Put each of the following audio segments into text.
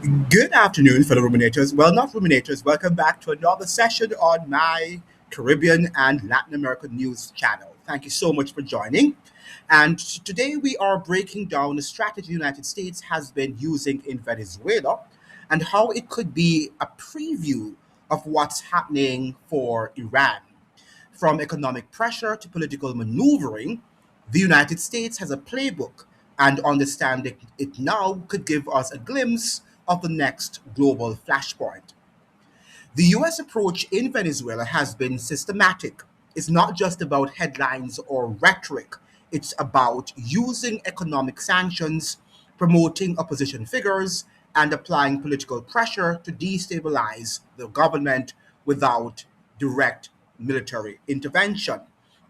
Good afternoon, fellow ruminators. Well, not ruminators. Welcome back to another session on my Caribbean and Latin American news channel. Thank you so much for joining. And today we are breaking down the strategy the United States has been using in Venezuela and how it could be a preview of what's happening for Iran. From economic pressure to political maneuvering, the United States has a playbook, and understanding it now could give us a glimpse of the next global flashpoint. The US approach in Venezuela has been systematic. It's not just about headlines or rhetoric, it's about using economic sanctions, promoting opposition figures, and applying political pressure to destabilize the government without direct military intervention.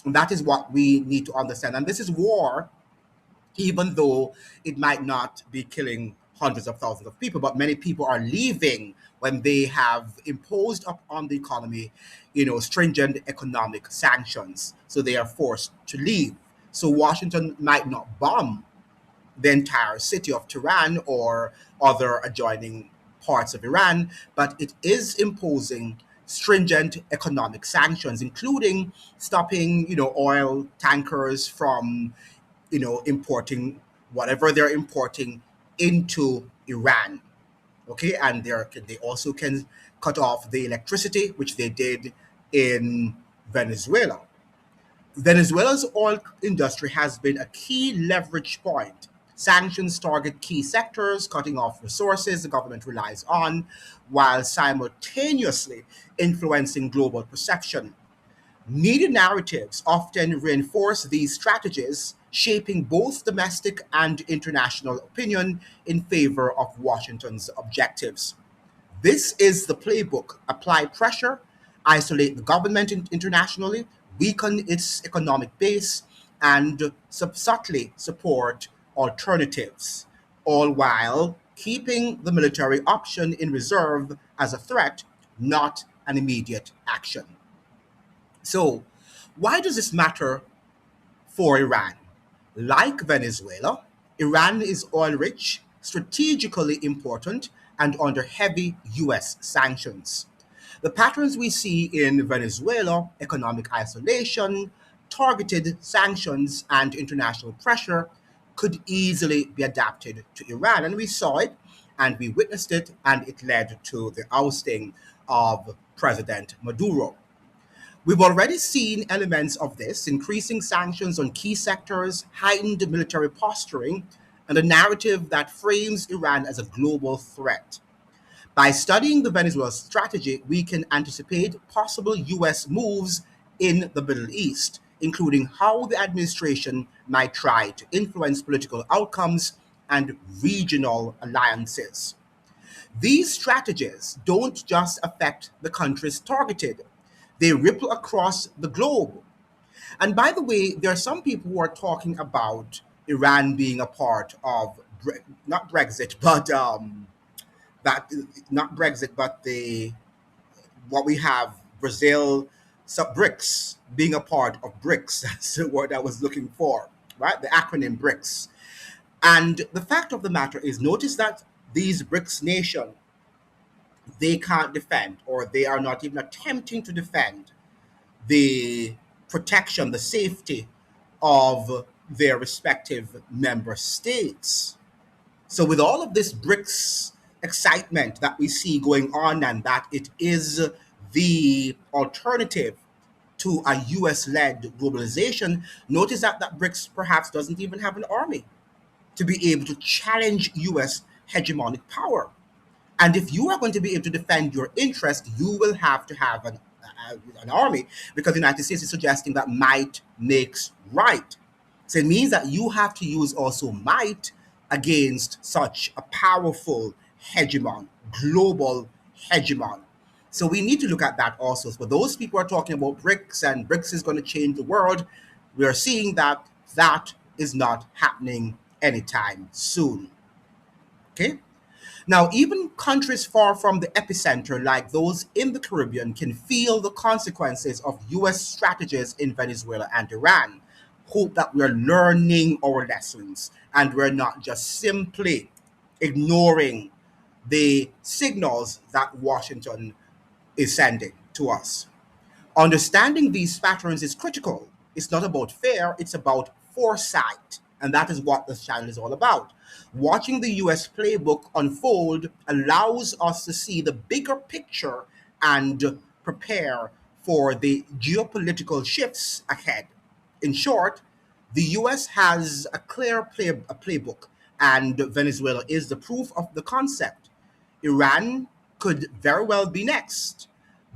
And that is what we need to understand. And this is war, even though it might not be killing hundreds of thousands of people, but many people are leaving when they have imposed upon the economy, stringent economic sanctions. So they are forced to leave. So Washington might not bomb the entire city of Tehran or other adjoining parts of Iran, but it is imposing stringent economic sanctions, including stopping, oil tankers from, importing whatever they're importing into Iran. Okay, and they also can cut off the electricity, which they did in Venezuela. Venezuela's oil industry has been a key leverage point. Sanctions target key sectors, cutting off resources the government relies on, while simultaneously influencing global perception. Media narratives often reinforce these strategies, shaping both domestic and international opinion in favor of Washington's objectives. This is the playbook: apply pressure, isolate the government internationally, weaken its economic base, and subtly support alternatives, all while keeping the military option in reserve as a threat, not an immediate action. So, why does this matter for Iran? Like Venezuela, Iran is oil rich, strategically important, and under heavy US sanctions. The patterns we see in Venezuela, economic isolation, targeted sanctions, and international pressure, could easily be adapted to Iran. And we saw it and we witnessed it, and it led to the ousting of President Maduro. We've already seen elements of this: increasing sanctions on key sectors, heightened military posturing, and a narrative that frames Iran as a global threat. By studying the Venezuela strategy, we can anticipate possible US moves in the Middle East, including how the administration might try to influence political outcomes and regional alliances. These strategies don't just affect the countries targeted, they ripple across the globe. And by the way, there are some people who are talking about Iran being a part of not Brexit, but that not Brexit, but the what we have Brazil, sub BRICS being a part of BRICS. That's the word I was looking for, right? The acronym BRICS. And the fact of the matter is, notice that these BRICS nations, they can't defend, or they are not even attempting to defend the protection, the safety of their respective member states. So, with all of this BRICS excitement that we see going on, and that it is the alternative to a US led globalization, notice that BRICS perhaps doesn't even have an army to be able to challenge US hegemonic power. And if you are going to be able to defend your interest, you will have to have an army, because the United States is suggesting that might makes right. So it means that you have to use also might against such a powerful hegemon, global hegemon. So we need to look at that also. So those people are talking about BRICS and BRICS is going to change the world. We are seeing that that is not happening anytime soon. Okay. Now, even countries far from the epicenter, like those in the Caribbean, can feel the consequences of US strategies in Venezuela and Iran. Hope that we're learning our lessons and we're not just simply ignoring the signals that Washington is sending to us. Understanding these patterns is critical. It's not about fear, it's about foresight. And that is what this channel is all about. Watching the US playbook unfold allows us to see the bigger picture and prepare for the geopolitical shifts ahead. In short, the US has a clear playbook, and Venezuela is the proof of the concept. Iran could very well be next.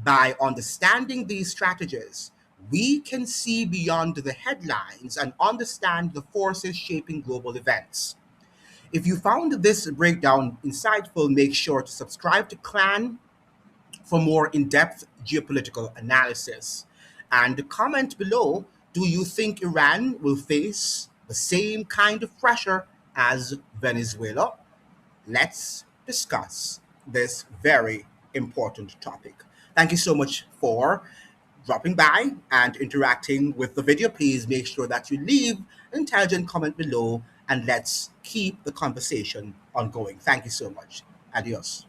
By understanding these strategies, we can see beyond the headlines and understand the forces shaping global events. If you found this breakdown insightful, make sure to subscribe to Clan for more in depth geopolitical analysis. And comment below, do you think Iran will face the same kind of pressure as Venezuela? Let's discuss this very important topic. Thank you so much for dropping by and interacting with the video. Please make sure that you leave an intelligent comment below and let's keep the conversation ongoing. Thank you so much. Adios.